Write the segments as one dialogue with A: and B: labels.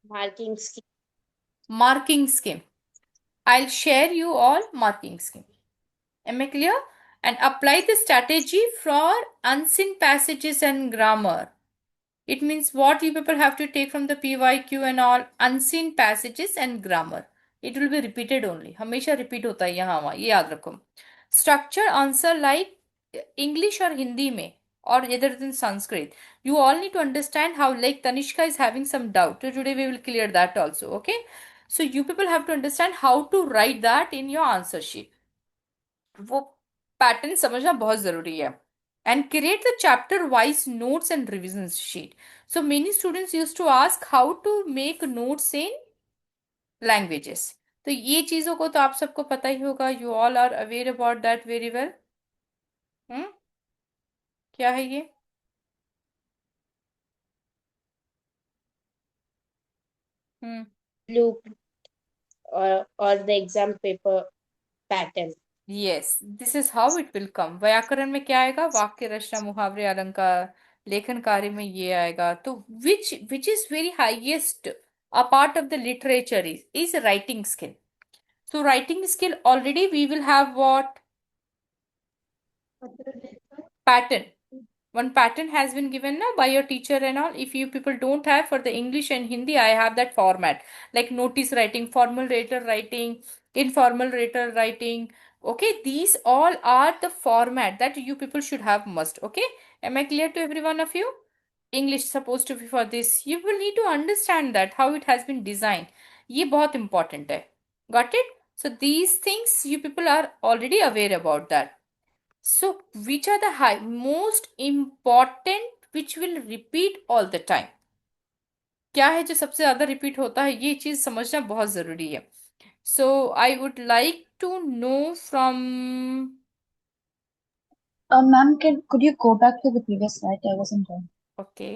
A: Marking scheme.
B: Marking scheme. I'll share you all marking scheme. Am I clear? And apply the strategy for unseen passages and grammar. It means what you people have to take from the PYQ and all unseen passages and grammar. It will be repeated only. हमेशा repeat होता है यहाँ वहाँ ये याद रखो. Structure answer like English or Hindi में or either than Sanskrit. You all need to understand how like Tanishka is having some doubt. So today we will clear that also. Okay. So you people have to understand how to write that in your answer sheet. वो pattern समझना बहुत जरूरी है. And create the chapter wise notes and revision sheet. So many students used to ask how to make notes in languages. तो ये चीजों को तो आप सबको पता ही होगा. You all are aware about that very well. हम्म क्या है ये? हम्म
A: Blue or the exam paper pattern.
B: Yes this is how it will come. व्याकरण में क्या आएगा? वाक्य रचना मुहावरे अलंकार. लेखन कार्य में ये आएगा. तो which is very highest a part of the literature is writing skill. So writing skill already we will have what? Pattern. One pattern has been given now by your teacher and all. If you people don't have for the English and Hindi, I have that format like notice writing, formal letter writing, informal letter writing. Okay, these all are the format that you people should have must. Okay, am I clear to every one of you? English supposed to be for this. You will need to understand that how it has been designed. ये बहुत important है. Got it? So these things you people are already aware about that. So, which are the most important which will repeat all the time? क्या है जो सबसे ज्यादा repeat होता है? ये चीज समझना बहुत जरूरी है. So I would like to know from.
C: Ma'am, could you go back to the previous slide? I wasn't done.
B: Okay.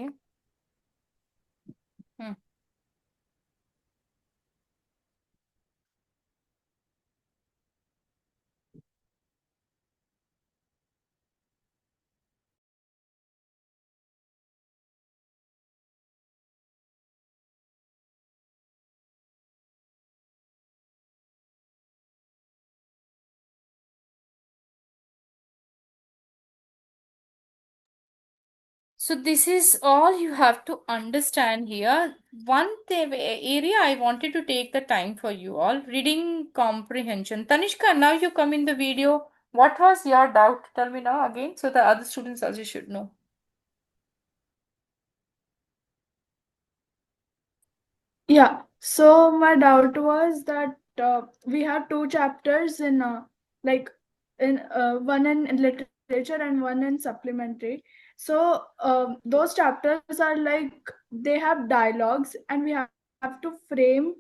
B: So this is all you have to understand here. One area I wanted to take the time for you all, reading comprehension. Tanishka, now you come in the video. What was your doubt? Tell me now again, so the other students also should know.
D: Yeah, so my doubt was that we have two chapters in like in one in literature and one in supplementary. So those chapters are like they have dialogues and we have to frame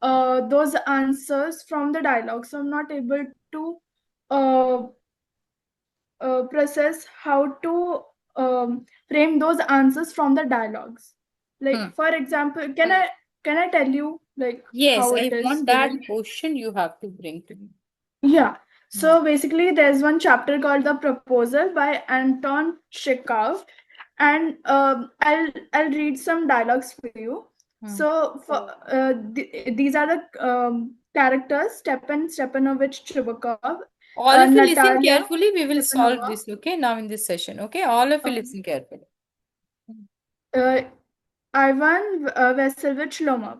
D: those answers from the dialogue. So I'm not able to uh, process how to frame those answers from the dialogues. Like for example, can I tell you like
B: Yes,
D: how
B: I
D: it is
B: want that
D: given?
B: question you have to bring to me.
D: Yeah. So basically, there's one chapter called "The Proposal" by Anton Chekhov, and I'll read some dialogues for you. So for these are the characters: Stepan Stepanovich Chubakov,
B: All of you listen
D: Natalia
B: carefully. We will solve
D: Stepanova,
B: this, okay, now in this session. Okay, all of you listen carefully.
D: uh, Ivan Vasilievich Lomov.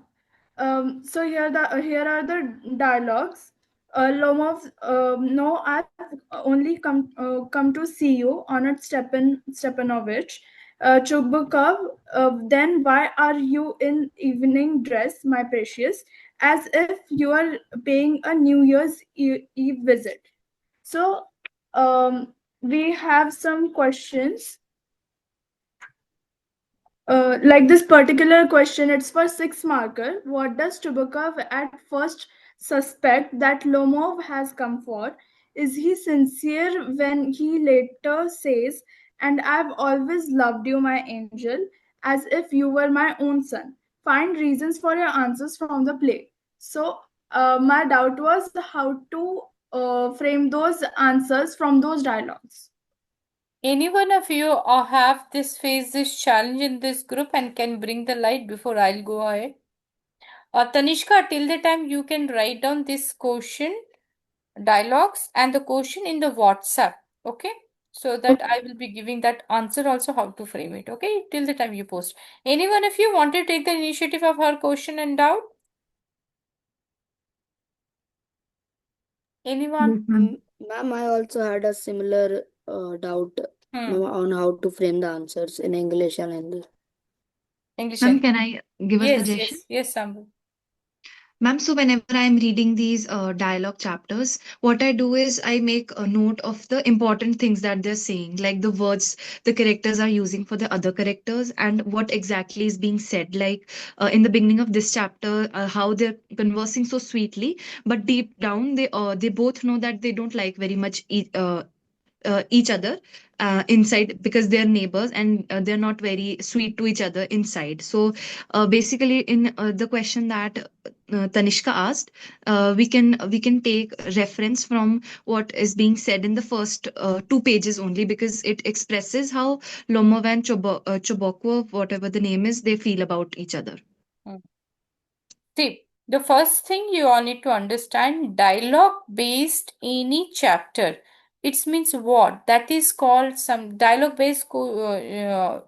D: So here are the dialogues. Lomov, no, I've only come to see you, honored Stepanovich. Chubukov, then why are you in evening dress, my precious, as if you are paying a New Year's Eve visit? So we have some questions. Like this particular question, it's for 6 marker. What does Chubukov at first suspect that Lomov has come for? Is he sincere when he later says, "And I've always loved you, my angel, as if you were my own son"? Find reasons for your answers from the play. So, my doubt was how to frame those answers from those dialogues.
B: Any one of you have this face this challenge in this group and can bring the light before I'll go ahead? Tanishka, till the time you can write down this question, dialogues, and the question in the WhatsApp, okay? So that I will be giving that answer also how to frame it, okay? Till the time you post. Anyone of you want to take the initiative of her question and doubt? Anyone?
C: Yes, ma'am.
E: Ma'am, I also had a similar doubt
B: Hmm.
E: on how to frame the answers in English and Hindi.
B: English
F: Ma'am,
B: and
F: can I give a
B: yes,
F: suggestion?
B: yes, Sambu.
F: Ma'am, so whenever I'm reading these dialogue chapters, what I do is I make a note of the important things that they're saying, like the words the characters are using for the other characters and what exactly is being said. Like in the beginning of this chapter, how they're conversing so sweetly, but deep down they both know that they don't like very much each other inside because they're neighbors and they're not very sweet to each other inside. So basically, in the question that Tanishka asked, we can take reference from what is being said in the first 2 pages only because it expresses how Lomov and Choboko, whatever the name is, they feel about each other.
B: Hmm. See, the first thing you all need to understand dialogue based any chapter. It means what? That is called some dialogue based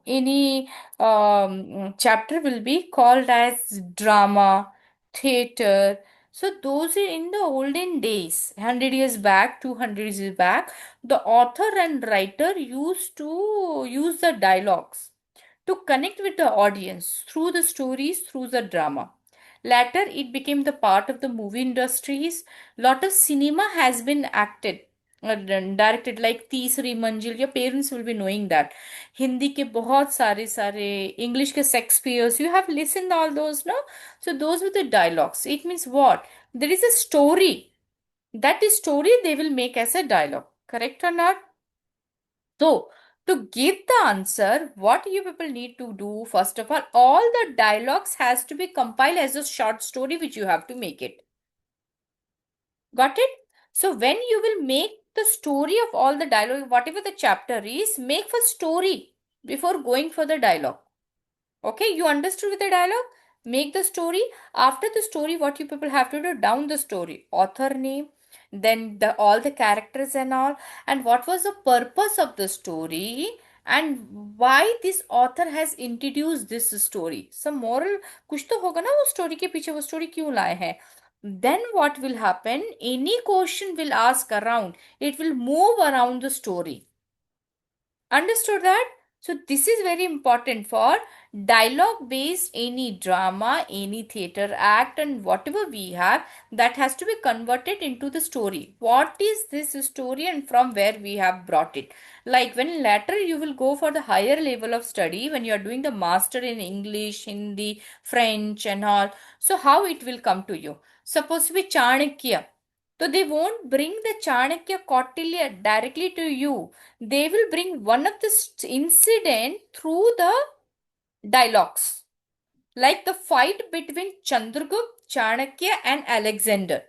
B: any chapter will be called as drama, theater. So those are in the olden days, 100 years back, 200 years back, the author and writer used to use the dialogues to connect with the audience through the stories, through the drama. Later, it became the part of the movie industries. Lot of cinema has been acted, directed like तीसरी मंजिल. Your parents will be knowing that. Hindi के बहुत सारे English के Shakespeare's. You have listened all those, no? So those were the dialogues. It means what? There is a story. That story they will make as a dialogue. Correct or not? So, to give the answer, what you people need to do, first of all the dialogues has to be compiled as a short story which you have to make it. Got it? So, when you will make the story of all the dialogue, whatever the chapter is, make for story before going for the dialogue. Okay, you understood with the dialogue? Make the story. After the story, what you people have to do, down the story, author name, then the all the characters and all, and what was the purpose of the story, and why this author has introduced this story. Some moral कुछ तो होगा ना वो story के पीछे वो story क्यों लाए हैं. Then what will happen? Any question will ask around. It will move around the story. Understood that? So this is very important for dialogue based any drama, any theater act, and whatever we have that has to be converted into the story. What is this story and from where we have brought it? Like when later you will go for the higher level of study when you are doing the master in English, Hindi, French, and all. So how it will come to you? Suppose to be Chanakya. So they won't bring the Chanakya Kautilya directly to you. They will bring one of the incident through the dialogues, like the fight between Chandragupta, Chanakya, and Alexander.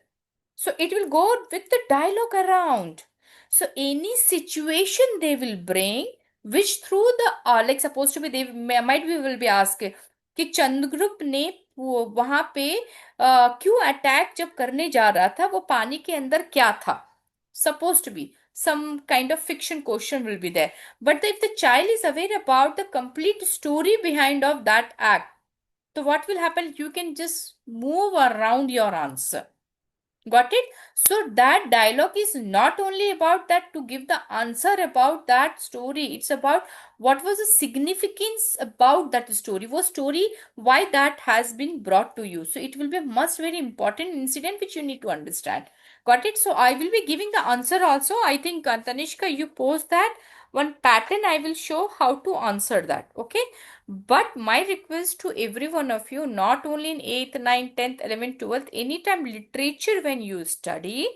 B: So it will go with the dialogue around. So any situation they will bring, which through the like supposed to be they might be will be asked कि चंद्रगुप्त ने वहां पे क्यों attack जब करने जा रहा था वो पानी के अंदर क्या था. Supposed to be some kind of fiction question will be there, but if the child is aware about the complete story behind of that act, so what will happen, you can just move around your answer. Got it? So that dialogue is not only about that to give the answer about that story. It's about what was the significance about that story. What story, why that has been brought to you. So it will be a must very important incident which you need to understand. Got it? So I will be giving the answer also. I think Tanishka, you post that one pattern. I will show how to answer that. Okay. But my request to every one of you, not only in 8th, 9th, 10th, 11th, 12th, anytime literature when you study,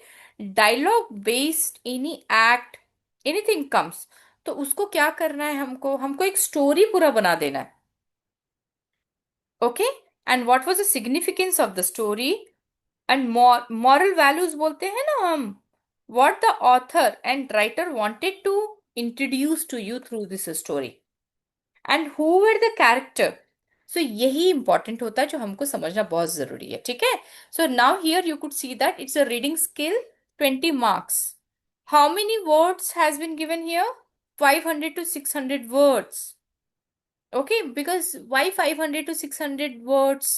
B: dialogue based any act, anything comes, तो उसको क्या करना है हमको हमको एक story पूरा बना देना है. Okay? And what was the significance of the story? And moral values बोलते हैं ना हम. What the author and writer wanted to introduce to you through this story. And who were the character? सो यही important होता है जो हमको समझना बहुत जरूरी है, ठीक है। So now here you could see that it's a reading skill 20 marks. How many words has been given here? 500 to 600 words. Okay, because why 500 to 600 words?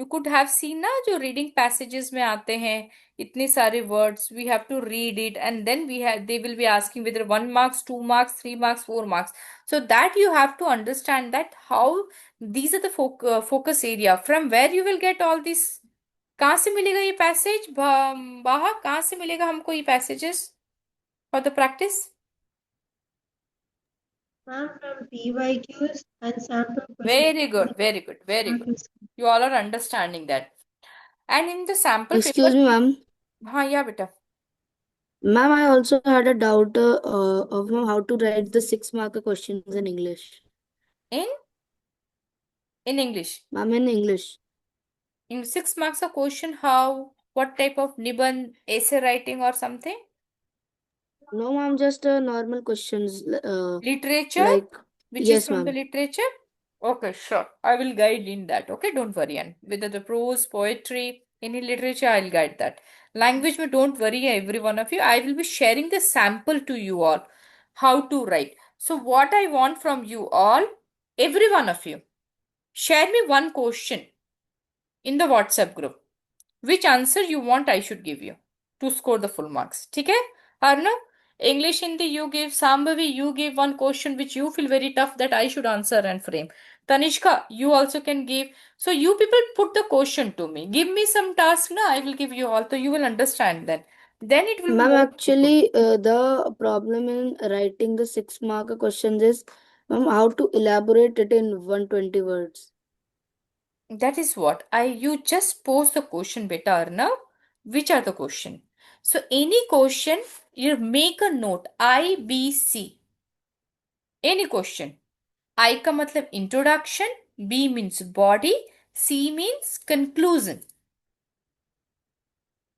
B: You could have seen ना जो reading passages में आते हैं इतने सारे words, we have to read it and then they will be asking whether 1 marks, 2 marks, 3 marks, 4 marks. So that you have to understand that how these are the focus area from where you will get all this. कहाँ से मिलेगा ये passage बाहा, कहाँ से मिलेगा हमको ये passages for the practice?
G: Ma'am, from PYQs and sample questions.
B: Very good, very good, very good. You all are understanding that. And in the sample
E: Excuse
B: paper,
E: me, ma'am.
B: हाँ या बेटा,
E: Ma'am, I also had a doubt of how to write the 6 mark questions in English.
B: in English,
E: Ma'am, in English.
B: in 6 marks a question, how, what type of Niban essay writing or something?
E: No, ma'am, just normal questions.
B: Literature,
E: Like,
B: which is
E: yes,
B: from the
E: ma'am.
B: literature. Okay, sure. I will guide in that. Okay, don't worry. And whether the prose, poetry, any literature, I'll guide that. Language, में don't worry, every one of you. I will be sharing the sample to you all, how to write. So what I want from you all, every one of you, share me one question in the WhatsApp group. Which answer you want I should give you to score the full marks. ठीक है? Arnav, English, Hindi, you give. Sambhavi, you give one question which you feel very tough that I should answer and frame. Tanishka, you also can give. So you people put the question to me. Give me some task, na, I will give you all. So you will understand then. Then it will be
E: Ma'am,
B: more
E: actually, the problem in writing the 6 mark questions is, ma'am, how to elaborate it in 120 words.
B: That is what you just pose the question, beta Arnav. Which are the question? So any question, you make a note. I, B, C. Any question. I का मतलब introduction, B means body, C means conclusion.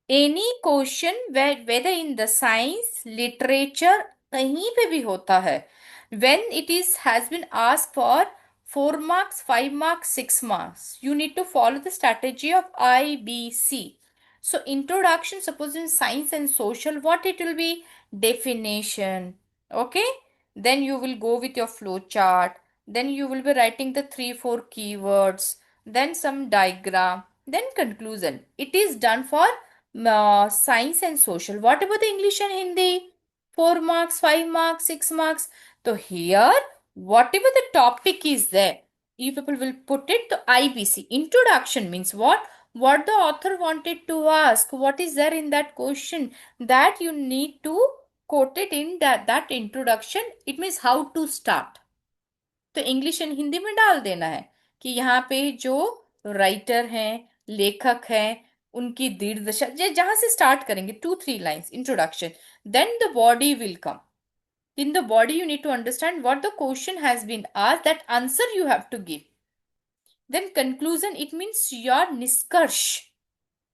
B: Any question whether in the science, literature, कहीं पे भी होता है. When it has been asked for 4 marks, 5 marks, 6 marks, you need to follow the strategy of I, B, C. So introduction, suppose in science and social, what it will be? Definition. Okay? Then you will go with your flow chart. Then you will be writing the 3-4 keywords. Then some diagram. Then conclusion. It is done for science and social. What about the English and Hindi? 4 marks, 5 marks, 6 marks. So here, whatever the topic is there, you people will put it to IBC. Introduction means what? What the author wanted to ask. What is there in that question? That you need to quote it in that introduction. It means how to start. तो English and Hindi में डाल देना है कि यहाँ पे जो writer हैं, लेखक हैं, उनकी दीर्घ दशा, जहां से स्टार्ट करेंगे 2-3 lines introduction, then the body will come. In the body, you need to understand what the question has been asked, that answer you have to give. Then conclusion, it means your निष्कर्ष.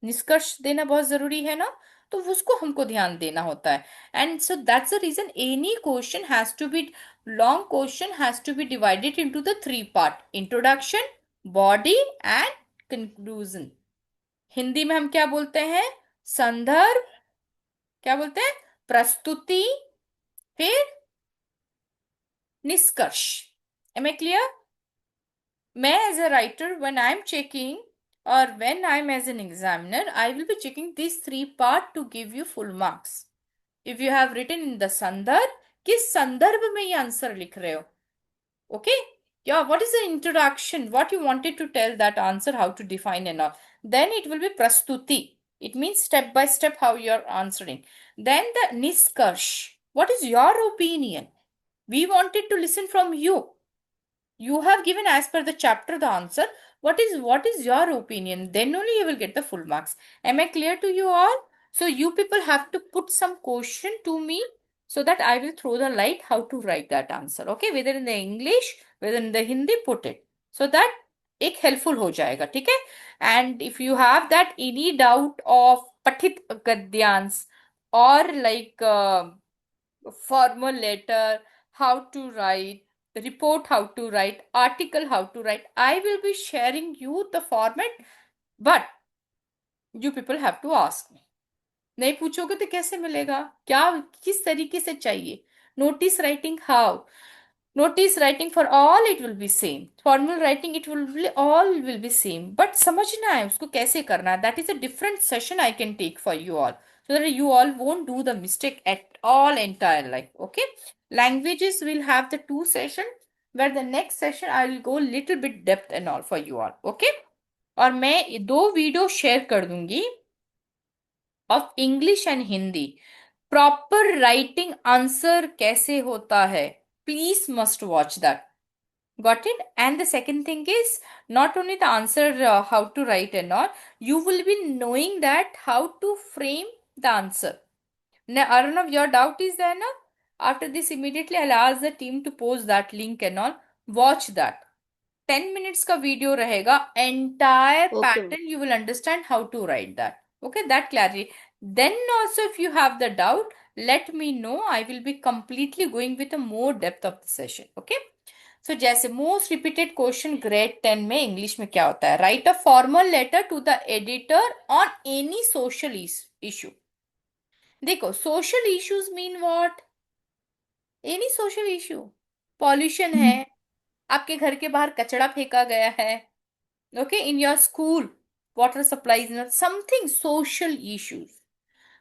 B: निष्कर्ष देना बहुत जरूरी है ना, तो उसको हमको ध्यान देना होता है. And so that's the reason any question has to be, long question has to be divided into the 3 part: introduction, body and conclusion. Hindi में हम क्या बोलते हैं? संदर्भ, क्या बोलते हैं? प्रस्तुति, फिर निष्कर्ष. Am I clear? मैं as a writer, when I'm checking or when I'm as an examiner, I will be checking these 3 part to give you full marks. If you have written in the संदर्भ, किस संदर्भ में ये answer लिख रहे हो? Okay? Yeah, what is the introduction? What you wanted to tell that answer, how to define and all. Then it will be prastuti. It means step by step how you're answering. Then the niskarsh. What is your opinion? We wanted to listen from you. You have given as per the chapter the answer. What is your opinion? Then only you will get the full marks. Am I clear to you all? So you people have to put some question to me so that I will throw the light how to write that answer. Okay, whether in the English, whether in the Hindi, put it. So that एक helpful हो जाएगा, ठीक है? And if you have that any doubt of पठित गद्यांश or like formal letter, how to write, report how to write, article how to write. I will be sharing you the format, but you people have to ask me. नहीं पूछोगे तो कैसे मिलेगा? क्या किस तरीके से चाहिए? Notice writing how? Notice writing for all it will be same. Formal writing it will be all will be same. But समझना है उसको कैसे करना है. That is a different session I can take for you all, so that you all won't do the mistake at all entire life. Okay. Languages will have the 2 session, where the next session I will go little bit depth and all for you all. Okay. और मैं 2 video share कर दूंगी of English and Hindi. Proper writing answer कैसे होता है? Please must watch that. Got it? And the second thing is not only the answer how to write and all, you will be knowing that how to frame the answer. Now, Arnav, your doubt is there now? After this, immediately I'll ask the team to post that link and all. Watch that. 10 minutes का video रहेगा. Entire
E: Okay, ma'am.
B: pattern you will understand how to write that. Okay, that clarity. Then also if you have the doubt, let me know. I will be completely going with a more depth of the session. Okay. So जैसे most repeated question grade 10 में English में क्या होता है? Write a formal letter to the editor on any social issue. देखो social issues mean what? Any social issue. Pollution है, आपके घर के बाहर कचरा फेंका गया है, okay, in your school water supply is not something social issues.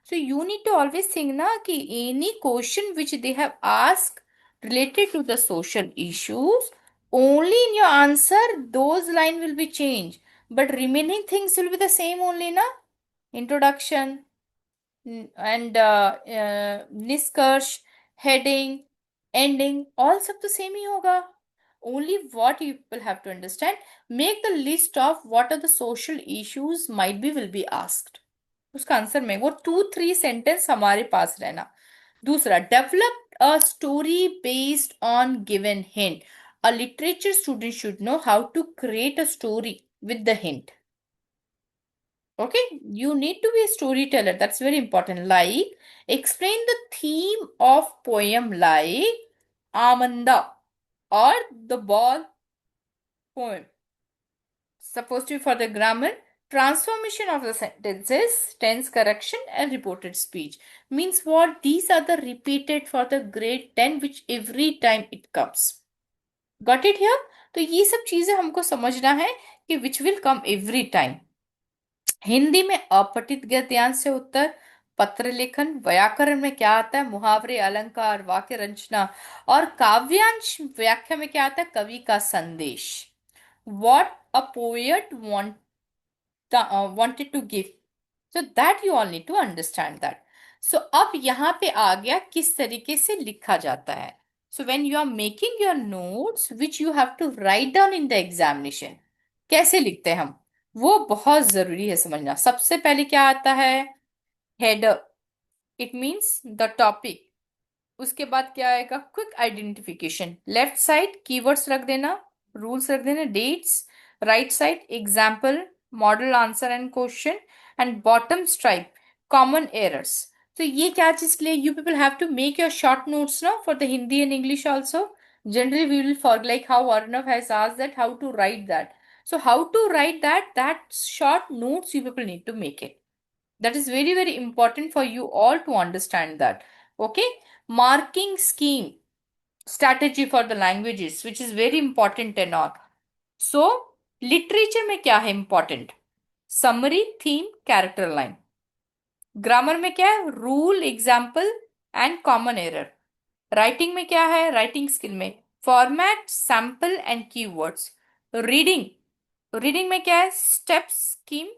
B: So you need to always think na कि any question which they have asked related to the social issues, only in your answer those line will be changed, but remaining things will be the same only na. Introduction and निष्कर्ष, heading, ending, all सब तो same ही होगा. Only what you people have to understand, make the list of what are the social issues might be will be asked. उसका answer में वो 2-3 sentence हमारे पास रहना. दूसरा, develop a story based on given hint. A literature student should know how to create a story with the hint. Okay, you need to be a storyteller. That's very important. Like, explain the theme of poem like Amanda or the ball poem. Supposed to be for the grammar, transformation of the sentences, tense correction, and reported speech. Means what? These are the repeated for the grade 10, which every time it comes. Got it here? तो ये सब चीजें हमको समझना है कि which will come every time. Hindi में अपठित गद्यांश से उत्तर, पत्र लेखन, व्याकरण में क्या आता है, मुहावरे, अलंकार, वाक्य रचना, और काव्यांश व्याख्या में क्या आता है, कवि का संदेश. What a poet wanted to give. So that you all need to understand that. So अब यहाँ पे आ गया किस तरीके से लिखा जाता है. So when you are making your notes which you have to write down in the examination, कैसे लिखते हैं हम, वो बहुत जरूरी है समझना. सबसे पहले क्या आता है, header, it means the topic. उसके बाद क्या आएगा, quick identification. Left side keywords रख देना, रूल्स रख देना, dates. Right side example, model answer and question, and bottom stripe common errors. तो ये क्या चीज के लिए, you people have to make your short notes now for the Hindi and English also. Generally we will for like how Arnav has asked that how to write that. So how to write that short notes you people need to make it. That is very, very important for you all to understand that. Okay. Marking scheme, strategy for the languages, which is very important and all. So literature में क्या है important? Summary, theme, character line. Grammar में क्या है, rule, example and common error. Writing में क्या है, writing skill में format, sample and keywords. Reading में क्या है, step, scheme,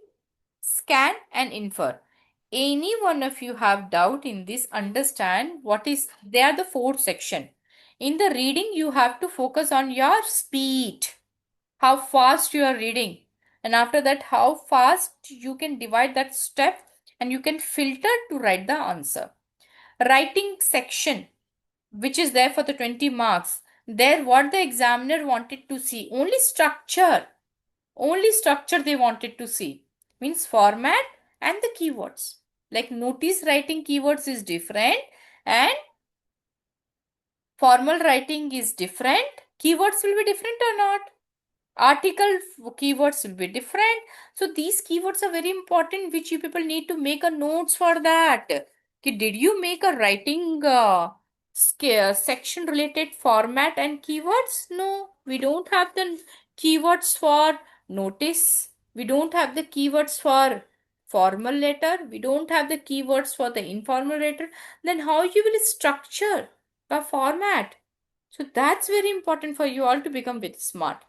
B: scan and infer. Any one of you have doubt in this, understand what is, they are the 4th section. In the reading you have to focus on your speed, how fast you are reading, and after that how fast you can divide that step and you can filter to write the answer. Writing section, which is there for the 20 marks, there what the examiner wanted to see, only structure they wanted to see, means format and the keywords. Like, notice writing keywords is different, and Formal writing is different. Keywords will be different or not? Article keywords will be different. So these keywords are very important, which you people need to make a notes for that. Did you make a writing section related format and keywords? No, we don't have the keywords for notice. We don't have the keywords for formal letter. We don't have the keywords for the informal letter. Then how you will structure the format? So that's very important for you all to become very smart.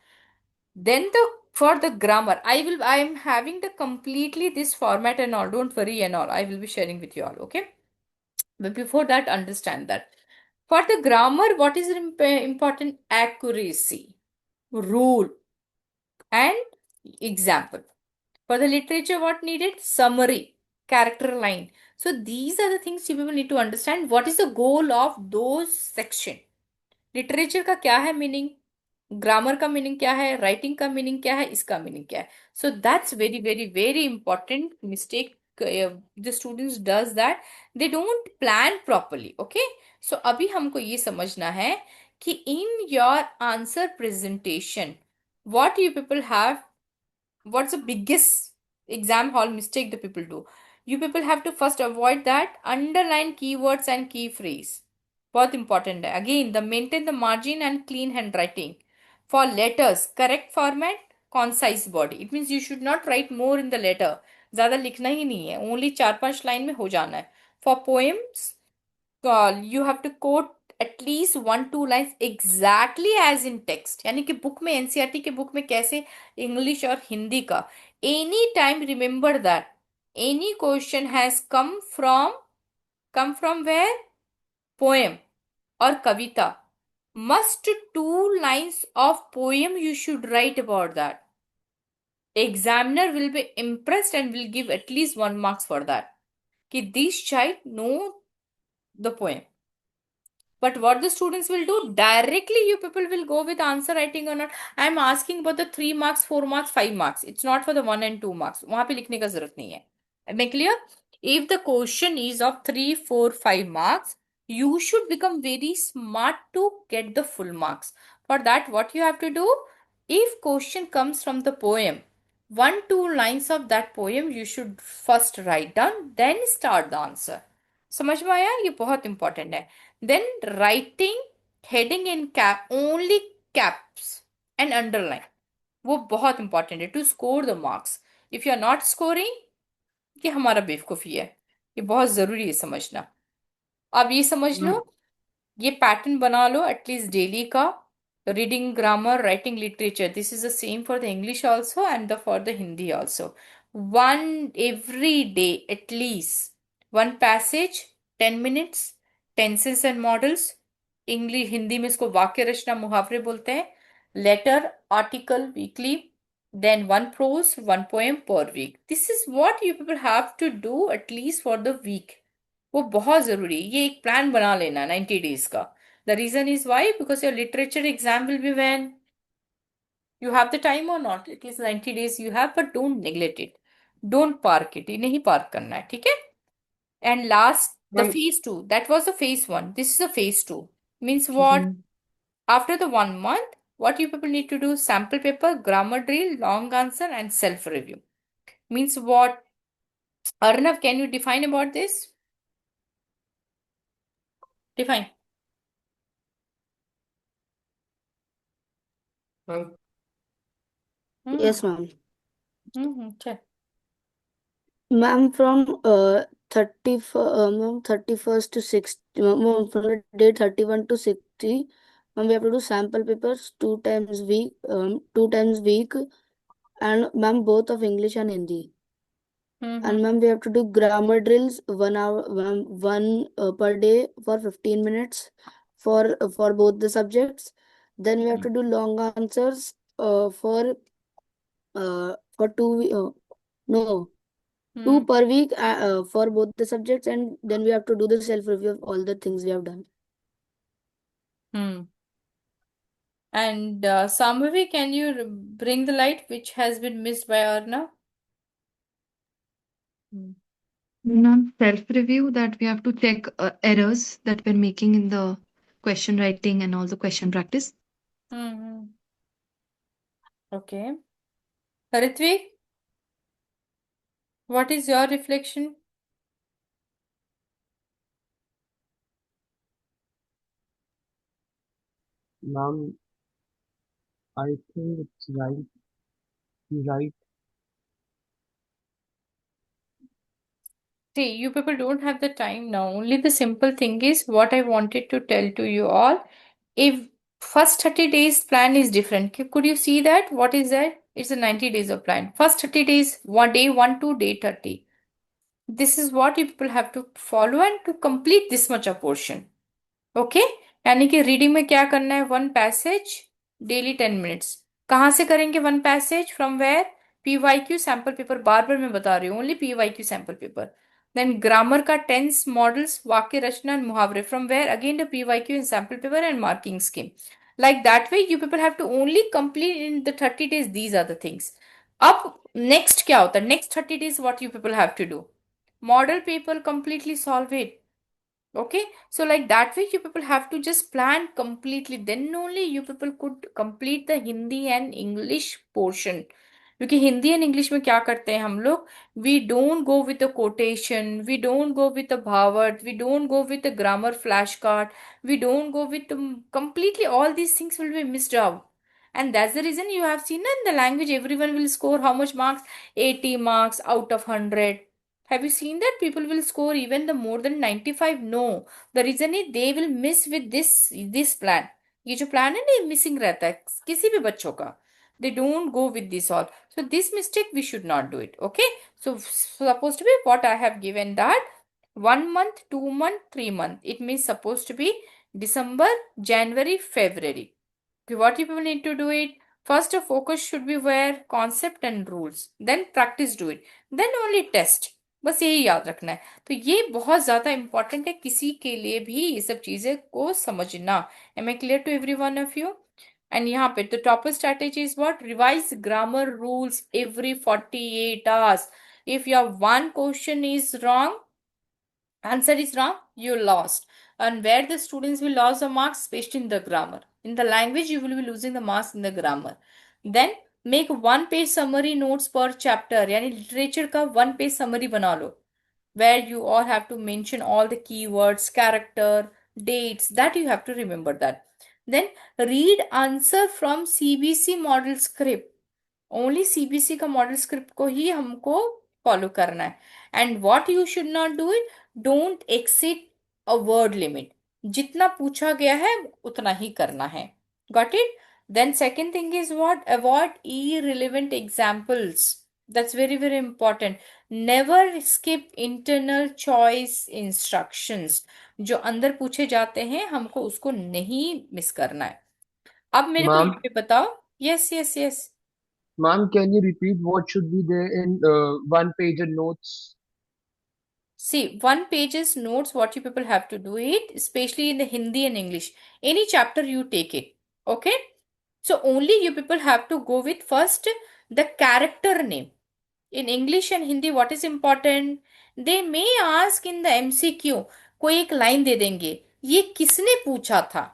B: Then for the grammar, I am having the completely this format and all. Don't worry and all. I will be sharing with you all. Okay. But before that, understand that for the grammar, what is important? Accuracy, rule, and example. For the literature, what needed? Summary, character line. So these are the things you people need to understand. What is the goal of those section? Literature का क्या है meaning, grammar का meaning क्या है, writing का meaning क्या है, इसका मीनिंग क्या है. So that's very very very important mistake the students does that, they don't plan properly. Okay, so अभी हमको ये समझना है कि in your answer presentation what you people have, what's the biggest exam hall mistake the people do? You people have to first avoid that underline keywords and key phrase. बहुत important है. Again, the maintain the margin and clean handwriting. For letters, correct format, concise body. It means you should not write more in the letter. ज़्यादा लिखना ही नहीं है. Only 4-5 line में हो जाना है. For poems, you have to quote at least 1-2 lines exactly as in text. यानी कि बुक में, एनसीईआरटी के बुक में कैसे इंग्लिश और हिंदी का, any time remember that any question has come from where, poem और कविता, must 2 lines of poem you should write about that. Examiner will be impressed and will give at least 1 marks for that. कि this child know the poem. But what the students will do, directly you people will go with answer writing or not. I am asking about the 3 marks, 4 marks, 5 marks. It's not for the 1 and 2 marks. वहां पे लिखने का जरूरत नहीं है. Am I clear? If the question is of 3, 4, 5 marks, you should become very smart to get the full marks. For that, what you have to do, if question comes from the poem, 1-2 lines of that poem you should first write down, then start the answer. समझ में आया? ये बहुत important है. Then writing heading in cap, only caps and underline, वो बहुत important है to score the marks. If you are not scoring, ये हमारा बेवकूफ़ी है. ये बहुत ज़रूरी है समझना. अब ये समझ लो, ये पैटर्न बना लो एटलीस्ट डेली का. Reading, grammar, writing, literature, this is the same for the English also and the for the Hindi also. 1 every day at least 1 passage, 10 minutes, tenses and models. English, Hindi में इसको वाक्य रचना, मुहावरे बोलते हैं. Letter, article weekly, then 1 prose, 1 poem per week. This is what you people have to do at least for the week. वो बहुत जरूरी है. ये एक प्लान बना लेना 90 days का. The reason is why, because your literature exam will be when you have the time or not. It is 90 days you have, but don't neglect it. Don't park it. ये नहीं park करना है, ठीक है? And last, the
F: Ma'am.
B: phase 2. That was the phase 1. This is the phase 2. Means what? After the 1 month, what you people need to do? Sample paper, grammar drill, long answer, and self review. Means what? Arnav, can you define about this? Define.
E: Yes, ma'am.
B: Check.
E: Ma'am, from 31st to 60, ma'am, from the day 31 to 60, ma'am, we have to do sample papers 2 times week, and ma'am, both of English and Hindi. And ma'am, we have to do grammar drills 1 hour, ma'am, 1 per day for 15 minutes for both the subjects. Then we have to do long answers for 2 per week for both the subjects, and then we have to do the self review of all the things we have done.
B: And Sambhavi, can you bring the light which has been missed by Arnav?
F: Self-review, that we have to check errors that we're making in the question writing and all the question practice.
B: Mm-hmm. Okay. Ritvik, what is your reflection?
H: Ma'am, I think it's right. Right.
B: See, you people don't have the time now. Only the simple thing is what I wanted to tell to you all. If first 30 days plan is different, could you see that? What is that? It's a 90 days of plan. First 30 days, one day 1 to day 30. This is what you people have to follow and to complete this much of portion. Okay यानी कि reading में क्या करना है 1 passage daily 10 minutes कहाँ से करेंगे 1 passage from where PYQ sample paper बार बार मैं बता रही हूँ only PYQ sample paper then grammar का टेंस मॉडल्स वाक्य रचना एंड मुहावरे from where again the PYQ in sample paper and marking scheme like that way you people have to only complete in the 30 days these are the things अब next क्या होता है next 30 days what you people have to do model paper completely solve it. Okay, so like that way you people have to just plan completely, then only you people could complete the Hindi and English portion. क्योंकि Hindi and English में क्या करते हैं हम लोग we don't go with a quotation we don't go with a भावार्थ we don't go with a grammar flash card we don't go with completely all these things will be missed out and that's the reason you have seen in the language everyone will score how much marks 80 marks out of 100. Have you seen that people will score even the more than 95? No. The reason is they will miss with this plan. ये जो plan है ना ये missing रहता है किसी भी बच्चों का. They don't go with this all. So this mistake we should not do it. Okay. So supposed to be what I have given that 1 month, 2 month, 3 month. It means supposed to be December, January, February. Okay, what you people need to do it? First, a focus should be where concept and rules. Then practice do it. Then only test. बस यही याद रखना है तो ये बहुत ज्यादा important है किसी के लिए भी ये सब चीजें को समझना am I clear to every one of you and यहाँ पे the topper strategy is what revise grammar rules every 48 hours if your one question is wrong answer is wrong you lost and where the students will lose the marks especially in the grammar in the language you will be losing the marks in the grammar then make 1 page summary notes per chapter यानी literature का 1 page summary बना लो where you all have to mention all the keywords character dates that you have to remember that then read answer from CBC model script only CBC का model script को ही हमको follow करना है and what you should not do it don't exceed a word limit जितना पूछा गया है उतना ही करना है got it then second thing is what avoid irrelevant examples that's very very important never skip internal choice instructions जो अंदर पूछे जाते हैं हमको उसको नहीं मिस करना है अब मेरे को
H: Ma'am,
B: यहाँ पे बताओ yes yes yes
H: ma'am, can you repeat what should be there in one page notes?
B: See, 1 page's notes, what you people have to do it, especially in the Hindi and English. Any chapter you take it. Okay? So only you people have to go with first the character name. In English and Hindi, what is important? They may ask in the MCQ, कोई एक line दे देंगे ये किसने पूछा था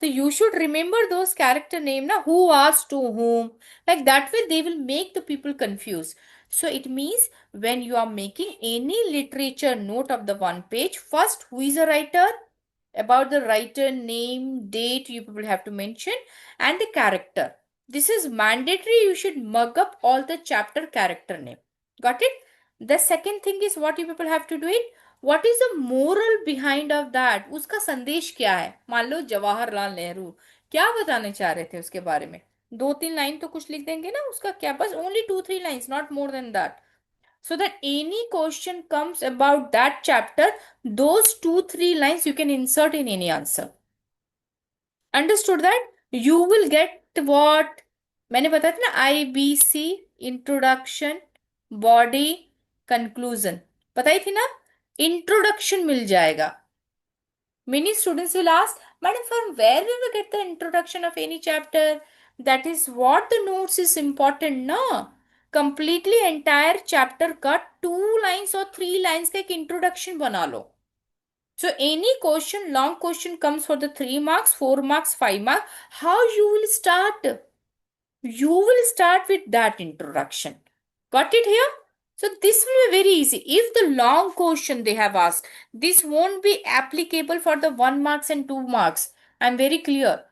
B: so you should remember those character name na who asked to whom like that way they will make the people confused so it means when you are making any literature note of the 1 page first who is a writer about the writer name date you will have to mention and the character this is mandatory you should mug up all the chapter character name got it the second thing is what you people have to do it what is the moral behind of that उसका संदेश क्या है मान लो जवाहरलाल नेहरू क्या बताने चाह रहे थे उसके बारे में 2-3 लाइन तो कुछ लिख देंगे ना उसका क्या बस only 2-3 lines not more than that so that any question comes about that chapter those 2-3 lines you can insert in any answer understood that you will get what मैंने बताया था ना IBC इंट्रोडक्शन बॉडी कंक्लूजन बताई थी ना introduction मिल जाएगा many students will ask madam from where will we get the introduction of any chapter that is what the notes is important na completely entire chapter का 2 lines और 3 lines का एक introduction बना लो So any question, long question comes for the 3 marks, 4 marks, 5 marks. How you will start? You will start with that introduction. Got it here? So this will be very easy. If the long question they have asked, this won't be applicable for the 1 marks and 2 marks. I'm very clear.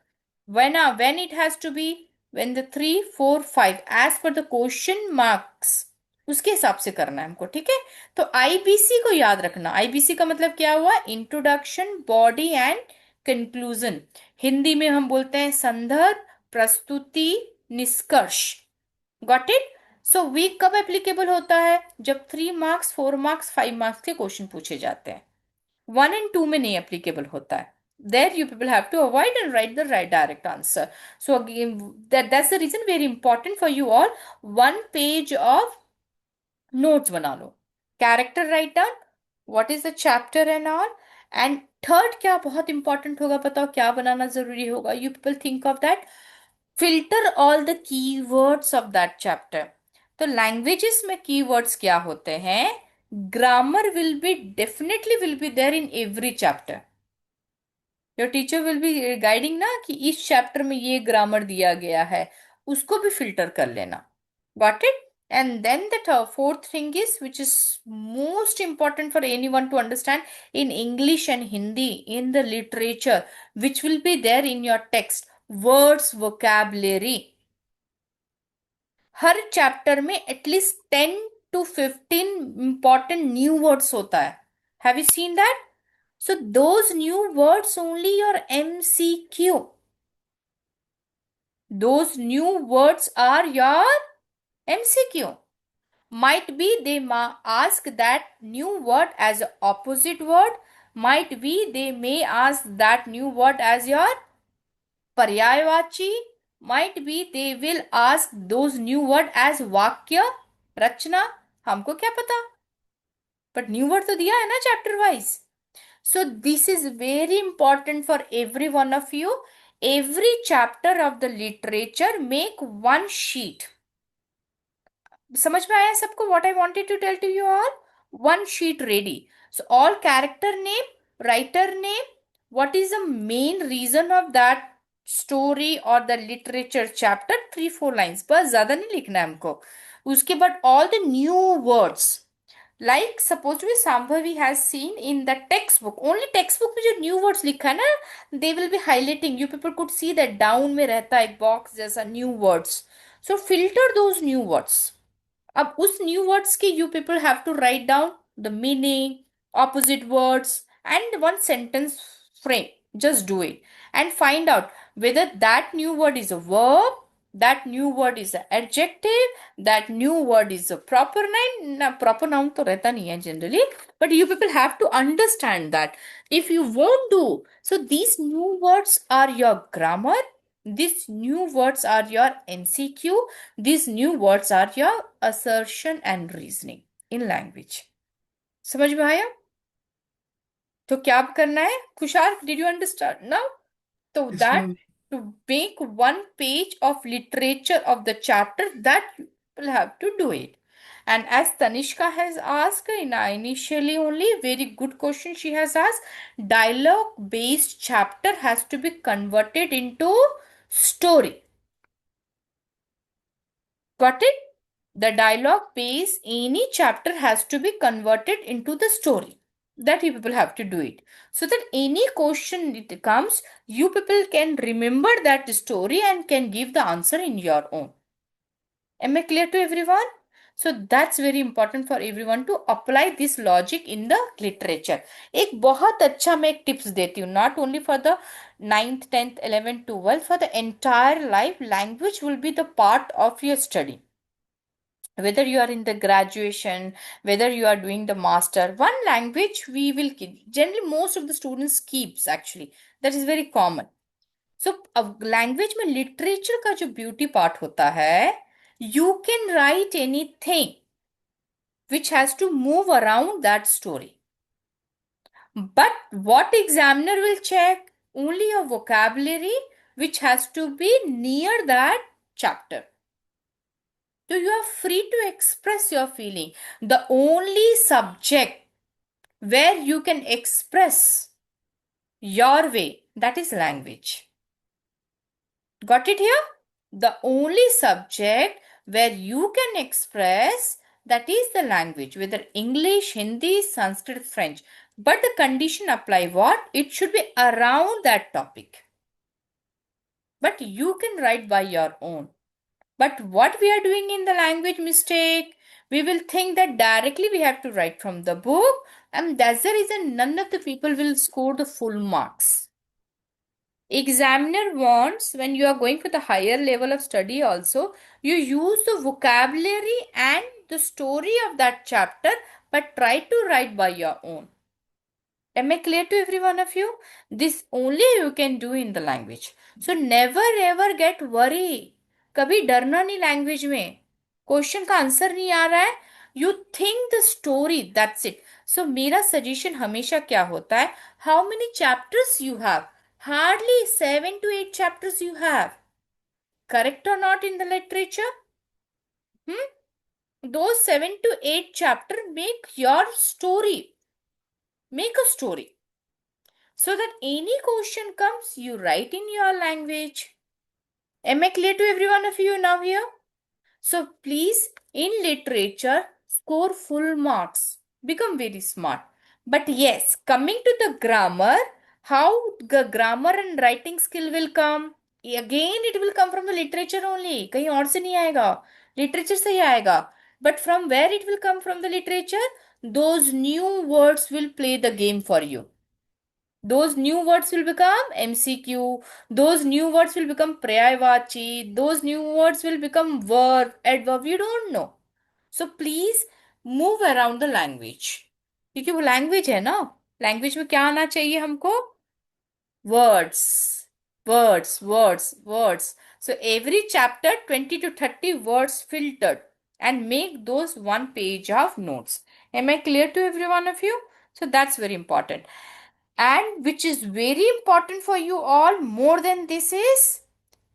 B: When it has to be, when the 3, 4, 5 as per the question marks, उसके हिसाब से करना है हमको, ठीक है? तो IBC को याद रखना. आईबीसी का मतलब क्या हुआ? Introduction, body and conclusion. Hindi में हम बोलते हैं संदर्भ, प्रस्तुति, निष्कर्ष. Got it? सो वीक कब एप्लीकेबल होता है? जब 3 मार्क्स, 4 मार्क्स, 5 मार्क्स के क्वेश्चन पूछे जाते हैं. 1 and 2 में नहीं एप्लीकेबल होता है. There you people have to avoid and write the right direct answer. So again, that's the reason very important for you all. 1 page of notes बना लो. Character write down. What is the chapter and all. And third क्या बहुत important होगा? बताओ क्या बनाना जरूरी होगा? You people think of that. Filter all the keywords of that chapter. तो languages में keywords क्या होते हैं? Grammar will be definitely will be there in every chapter. Your teacher will be guiding ना कि इस chapter में ये grammar दिया गया है, उसको भी filter कर लेना. Got it? And then the fourth thing is, which is most important for anyone to understand in English and Hindi, in the literature, which will be there in your text, words, vocabulary. Her chapter में at least 10 to 15 important new words होता है. Have you seen that? So those new words only your MCQ. Those new words are your MCQ. Might be they ask that new word as a opposite word. Might be they may ask that new word as your पर्यायवाची. Might be they will ask those new word as वाक्य, रचना. हमको क्या पता? But new word तो दिया है ना chapter wise. So this is very important for every one of you. Every chapter of the literature make one sheet. समझ में आया सबको? What I wanted to tell to you all? One sheet ready. So all character name, writer name, what is the main reason of that story or the literature chapter, 3-4 lines. बस ज्यादा नहीं लिखना है हमको. उसके बाद all the new words. Like suppose we Sambhavi has seen in the textbook. Only textbook में जो new words लिखा है ना, they will be highlighting. You people could see that down में रहता है एक box जैसा new words. So filter those new words. अब उस new words के you people have to write down the meaning, opposite words and one sentence frame. Just do it and find out whether that new word is a verb, that new word is an adjective, that new word is a proper noun. Proper noun तो रहता नहीं है generally, but you people have to understand that. If you won't do, so these new words are your grammar, these new words are your MCQ, these new words are your assertion and reasoning in language. समझ में आया? तो क्या करना है? Khushal, did you understand now? So
I: Yes,
B: that
I: ma'am.
B: to make 1 page of literature of the chapter, that you will have to do it. And as Tanishka has asked initially only, very good question she has asked, dialogue based chapter has to be converted into story. Got it? The dialogue based any chapter has to be converted into the story. That you people have to do it. So that any question it comes, you people can remember that story and can give the answer in your own. Am I clear to everyone? So that's very important for everyone to apply this logic in the literature. एक बहुत अच्छा मैं एक tips देती हूँ, not only for the 9th, 10th, 11th, 12th, for the entire life, language will be the part of your study. Whether you are in the graduation, whether you are doing the master, one language we will keep. Generally, most of the students keeps actually. That is very common. So, अब language में literature का जो beauty part होता है, you can write anything which has to move around that story. But what examiner will check? Only your vocabulary which has to be near that chapter. So you are free to express your feeling. The only subject where you can express your way. That is language. Got it here? The only subject where you can express, that is the language, whether English, Hindi, Sanskrit, French. But the condition apply what? It should be around that topic. But you can write by your own. But what we are doing in the language mistake, we will think that directly we have to write from the book, and that's the reason none of the people will score the full marks. Examiner wants, when you are going for the higher level of study also, you use the vocabulary and the story of that chapter, but try to write by your own. Am I clear to every one of you? This only you can do in the language. So never ever get worry. कभी डरना नहीं language में. Question का answer नहीं आ रहा है, you think the story, that's it. So मेरा सजेशन हमेशा क्या होता है, how many chapters you have? Hardly 7 to 8 chapters you have. Correct or not in the literature? Those 7 to 8 chapters make your story. Make a story. So that any question comes, you write in your language. Am I clear to every one of you now here? So please, in literature, score full marks. Become very smart. But yes, coming to the grammar, how the grammar and writing skill will come? Again, it will come from the literature only. कहीं और से नहीं आएगा. Literature से ही आएगा. But from where it will come from the literature? Those new words will play the game for you. Those new words will become MCQ. Those new words will become Prayavachi. Those new words will become verb, adverb. You don't know. So please move around the language. क्योंकि वो language है ना. Language में क्या आना चाहिए हमको? Words. Words, words, words. So every chapter 20 to 30 words filtered and make those one page of notes. Am I clear to every one of you? So that's very important. And which is very important for you all more than this is,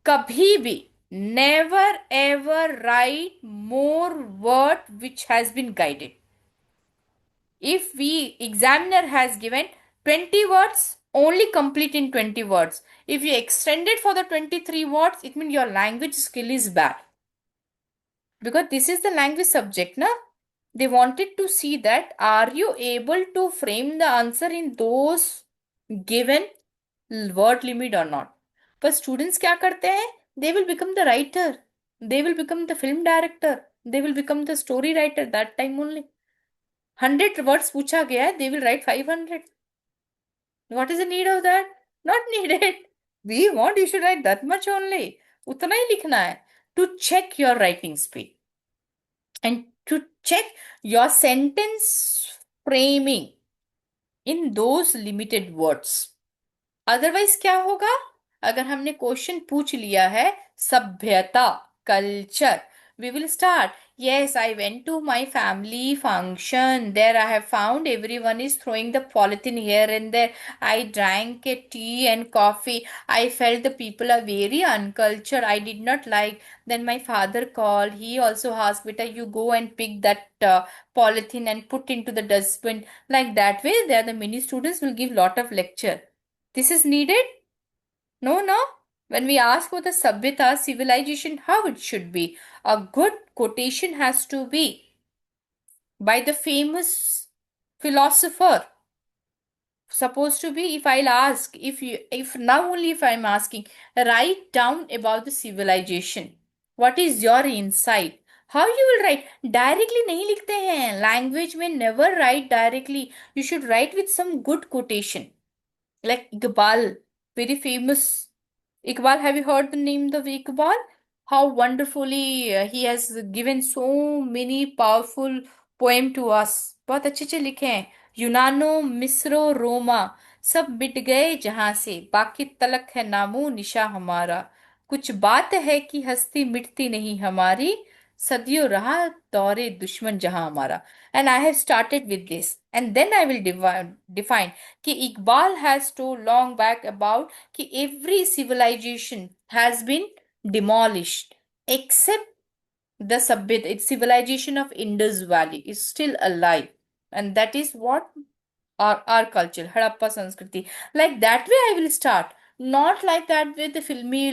B: kabhi bhi never ever write more word which has been guided. If we examiner has given 20 words, only complete in 20 words. If you extend it for the 23 words, it means your language skill is bad. Because this is the language subject, na? They wanted to see that are you able to frame the answer in those given word limit or not. But students क्या करते हैं? They will become the writer. They will become the film director. They will become the story writer that time only. 100 words पूछा गया है, they will write 500. What is the need of that? Not needed. We want you should write that much only. उतना ही लिखना है. To check your writing speed. And to check your sentence framing in those limited words. Otherwise क्या होगा? अगर हमने question पूछ लिया है सभ्यता, culture, we will start. Yes, I went to my family function. There I have found everyone is throwing the polythene here and there. I drank a tea and coffee. I felt the people are very uncultured. I did not like. Then my father called. He also asked, "Beta, you go and pick that polythene and put into the dustbin." Like that way, there the many students will give lot of lecture. This is needed? No, no. When we ask for the Sabhyata, civilization, how it should be, a good quotation has to be by the famous philosopher. Supposed to be, if I'll ask, if now only if I'm asking, write down about the civilization. What is your insight? How you will write? Directly नहीं लिखते हैं. Language में never write directly. You should write with some good quotation. Like Iqbal, very famous. Iqbal, have you heard the name of Iqbal? How wonderfully he has given so many powerful poem to us. बहुत अच्छे अच्छे लिखे हैं. यूनानो, मिस्रो, रोमा सब मिट गए जहां से, बाकी तलक है नामो निशा हमारा. कुछ बात है कि हस्ती मिटती नहीं हमारी, सदियों रहा दौरे दुश्मन जहां हमारा. And I have started with this, and then I will define कि Iqbal has told long back about कि every civilization has been demolished except the Sabhyat, its civilization of Indus Valley is still alive, and that is what our culture, Harappa Sanskriti. Like that way I will start. Not like that with the filmy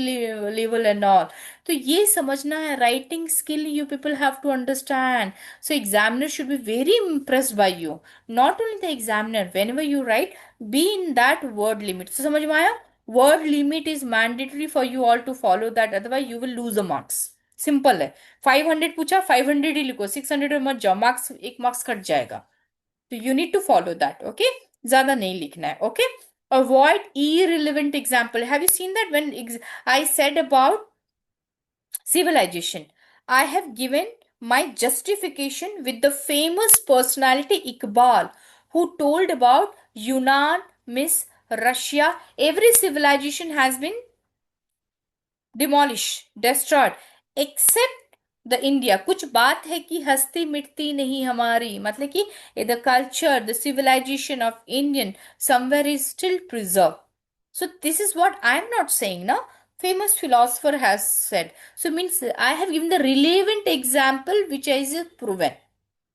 B: level and all. तो ये समझना है, writing skill you people have to understand. So examiner should be very impressed by you. Not only the examiner, whenever you write, be in that word limit. So समझ में आया? Word limit is mandatory for you all to follow that. Otherwise you will lose the marks. Simple है. 500 पूछा, 500 ही लिखो, 600 में मत जाओ, marks, एक मार्क्स कट जाएगा. तो you need to follow that. Okay, ज्यादा नहीं लिखना है. Okay, avoid irrelevant example. Have you seen that when I said about civilization, I have given my justification with the famous personality Iqbal, who told about Yunan, Miss Russia. Every civilization has been demolished, destroyed, except the India. कुछ बात है कि हस्ती मिटती नहीं हमारी, मतलब कि the culture, the civilization of Indian somewhere is still preserve. So this is what I am not saying, na. Famous philosopher has said. So means I have given the relevant example which is proven.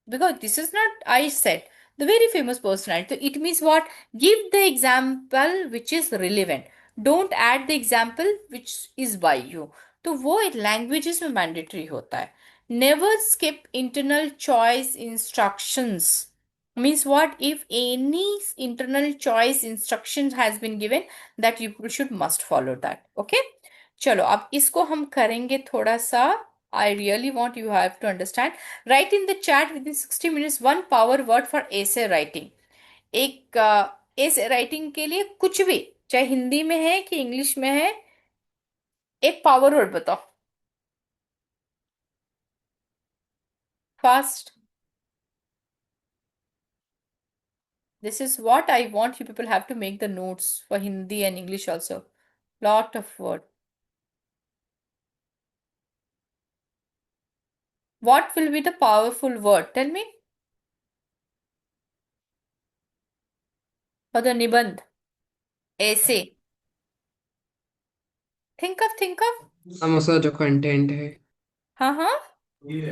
B: Because this is not I said, the very famous personality. So it means what? Give the example which is relevant. Don't add the example which is by you. तो वो languages में mandatory होता है. Never skip internal choice instructions. Means what? If any internal choice instruction has been given, that you should must follow that. Okay, चलो अब इसको हम करेंगे थोड़ा सा. I really want you have to understand. Write in the chat within 60 minutes one power word for essay writing. एक essay writing के लिए कुछ भी, चाहे हिंदी में है कि इंग्लिश में है, एक पावर वर्ड बताओ fast. This is what I want you people have to make the notes for Hindi and English also. Lot of word. What will be the powerful word? Tell me. For the Nibandh. Essay. Think of.
I: हम उसका जो content है,
B: हाँ हाँ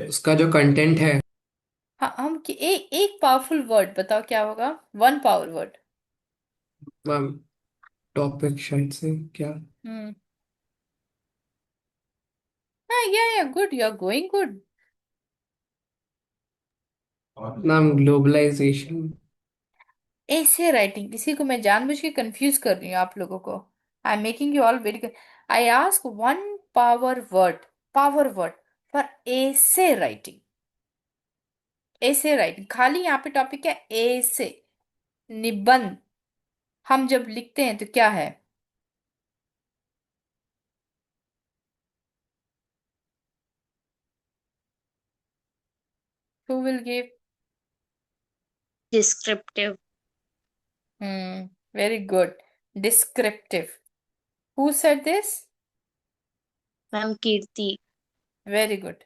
I: उसका जो content है,
B: हाँ. हम एक पावरफुल वर्ड बताओ क्या होगा. One power word.
I: टॉपिक शायद से क्या.
B: हाँ, yeah, good. You are going good.
I: नाम ग्लोबलाइजेशन.
B: ऐसे राइटिंग, इसी को मैं जानबूझ के कंफ्यूज कर रही हूँ आप लोगों को. I am making you all very. I ask one power word for ऐसे राइटिंग. ऐसे राइटिंग खाली यहाँ पे टॉपिक है ऐसे, निबंध. हम जब लिखते हैं तो क्या है? Who will give?
A: Descriptive.
B: Very good. Descriptive. Who said this?
A: Ma'am Kirti.
B: Very good.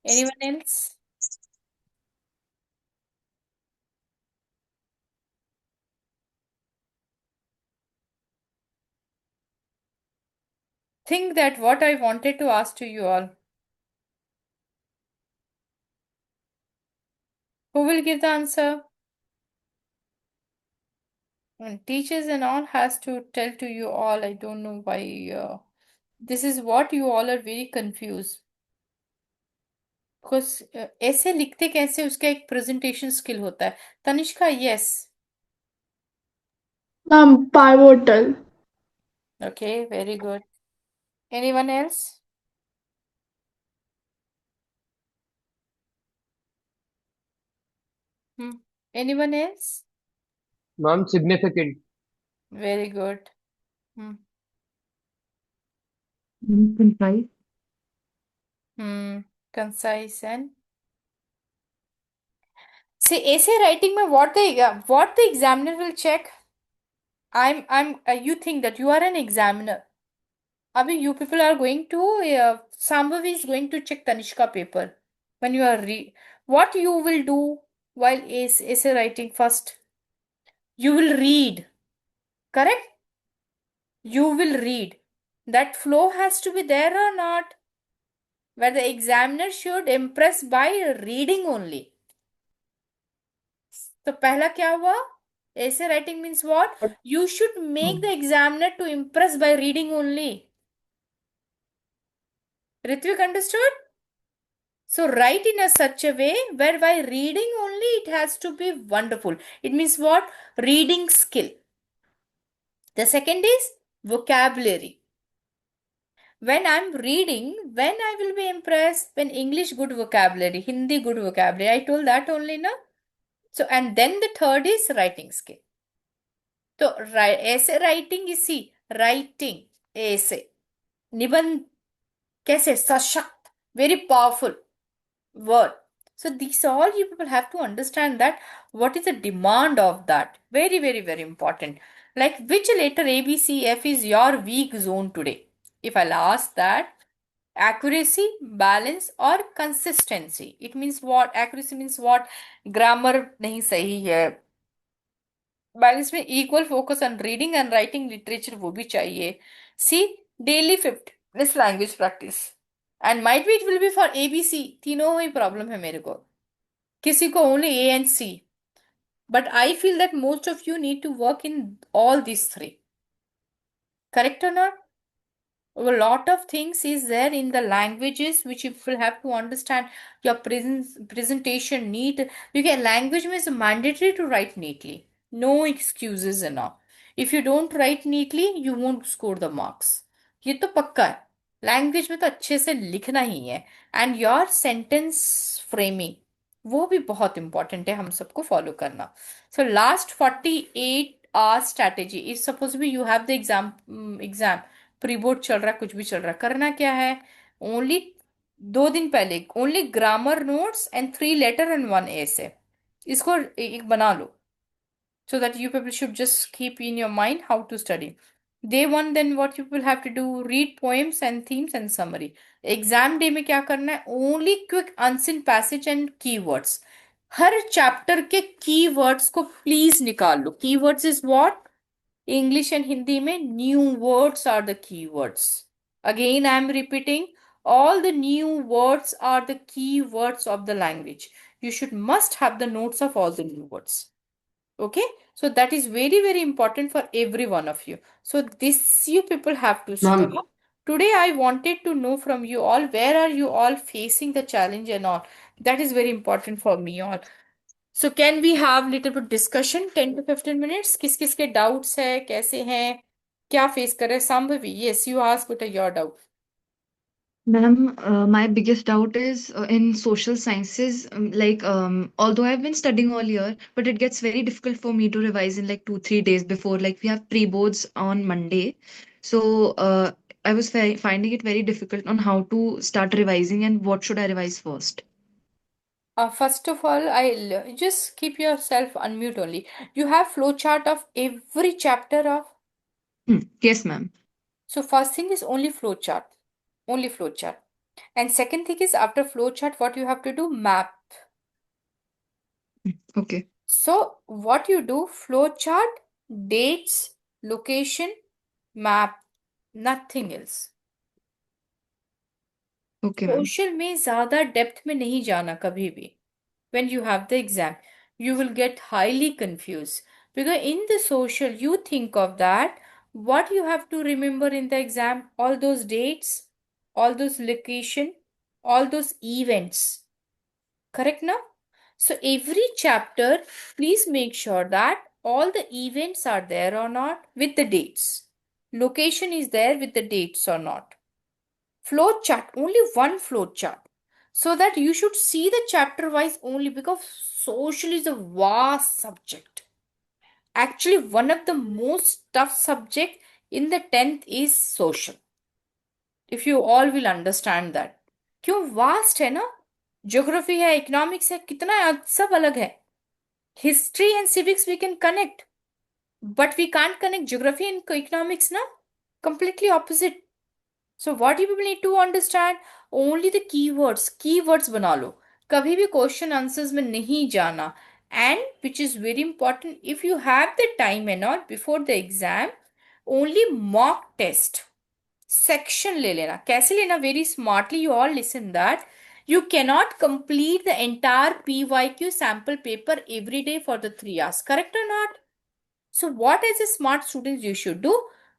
B: Anyone else? Think that what I wanted to ask to you all. Who will give the answer? And teachers and all has to tell to you all. I don't know why. This is what you all are very confused. Because ऐसे लिखते कैसे, उसका एक presentation skill होता है. Tanishka, yes.
D: Pivotal.
B: Okay, very good. Anyone else? Anyone else?
H: Ma'am, significant.
B: Very good.
F: Concise.
B: Concise and see essay writing में what the examiner will check. You think that you are an examiner. Abhi you people are going to Sambhavi is going to check Tanishka paper when you are what you will do while essay writing. First you will read, correct? You will read. That flow has to be there or not, where the examiner should impress by reading only. तो पहला क्या हुआ? Essay writing means what? You should make the examiner to impress by reading only. Ritvik, understood? So write in a such a way where by reading only it has to be wonderful. It means what? Reading skill. The second is vocabulary. When I'm reading, when I will be impressed? When English good vocabulary, Hindi good vocabulary. I told that only, na? So, and then the third is writing skill. So, essay writing is, see, writing, essay. Nibandh, kaise? Sashakt, very powerful word. So, these all you people have to understand that what is the demand of that. Very, very, very important. Like which letter A, B, C, F is your weak zone today? If I'll ask that, accuracy, balance, or consistency. It means what? Accuracy means what? Grammar नहीं सही है. Balance में equal focus on reading and writing literature वो भी चाहिए. See, daily 50 this language practice. And might be it will be for ABC. तीनों ही problem है मेरे को. किसी को only A and C. But I feel that most of you need to work in all these three. Correct or not? A lot of things is there in the languages which you will have to understand. Your presentation neat. You can language means mandatory to write neatly. No excuses and all. If you don't write neatly, you won't score the marks. ये तो पक्का है. Language में तो अच्छे से लिखना ही है. एंड योर सेंटेंस फ्रेमिंग वो भी बहुत इंपॉर्टेंट है हम सबको फॉलो करना. So last 48 hours strategy if suppose you have the exam pre board चल रहा है कुछ भी चल रहा है करना क्या है ओनली 2 दिन पहले only grammar notes and 3 letter and 1 essay इसको एक बना लो so that you people should just keep in your mind how to study. Day 1 then what you will have to do read poems and themes and summary. Exam day में क्या करना है only quick unseen passage and keywords. Her chapter के keywords को please निकाल लो. Keywords is what? English and Hindi में new words are the keywords. Again, I am repeating, all the new words are the keywords of the language. You should must have the notes of all the new words. Okay, so that is very, very important for every one of you. So this you people have to
I: Ma'am.
B: study. Today, I wanted to know from you all, where are you all facing the challenge and all? That is very important for me all. So can we have little bit discussion 10 to 15 minutes? किस किस के doubts है कैसे हैं क्या face कर रहे हैं Sambhavi? Yes, you ask what are your doubts.
F: Ma'am, my biggest doubt is in social sciences. Although I've been studying all year, but it gets very difficult for me to revise in like 2-3 days before. Like we have pre-boards on Monday, so I was finding it very difficult on how to start revising and what should I revise first.
B: First of all, I'll just keep yourself unmute only. You have flowchart of every chapter of.
F: Yes, ma'am.
B: So first thing is only flowchart, only flowchart, and second thing is after flowchart, what you have to do map.
F: Okay.
B: So what you do flowchart, dates, location, map, nothing else.
F: Okay, ma'am.
B: Social में ज्यादा depth में नहीं जाना कभी भी. When you have the exam, you will get highly confused because in the social you think of that what you have to remember in the exam, all those dates, all those location, all those events. Correct now? So every chapter, please make sure that all the events are there or not with the dates. Location is there with the dates or not. Flow chart, only one flow chart, so that you should see the chapter wise only because social is a vast subject. Actually, one of the most tough subject in the 10th is social. If you all will understand that. क्यों vast है ना? Geography है, economics है, कितना सब अलग है. History and civics we can connect, but we can't connect geography and economics na. Completely opposite. So what you people need to understand, only the keywords. Keywords बना लो. कभी भी question answers में नहीं जाना. And which is very important, if you have the time and all before the exam, only mock test. Section ले लेना. कैसे लेना? Very smartly you all listen that. You cannot complete the entire PYQ sample paper every day for the 3 hours. Correct or not? So what as a smart students you should do?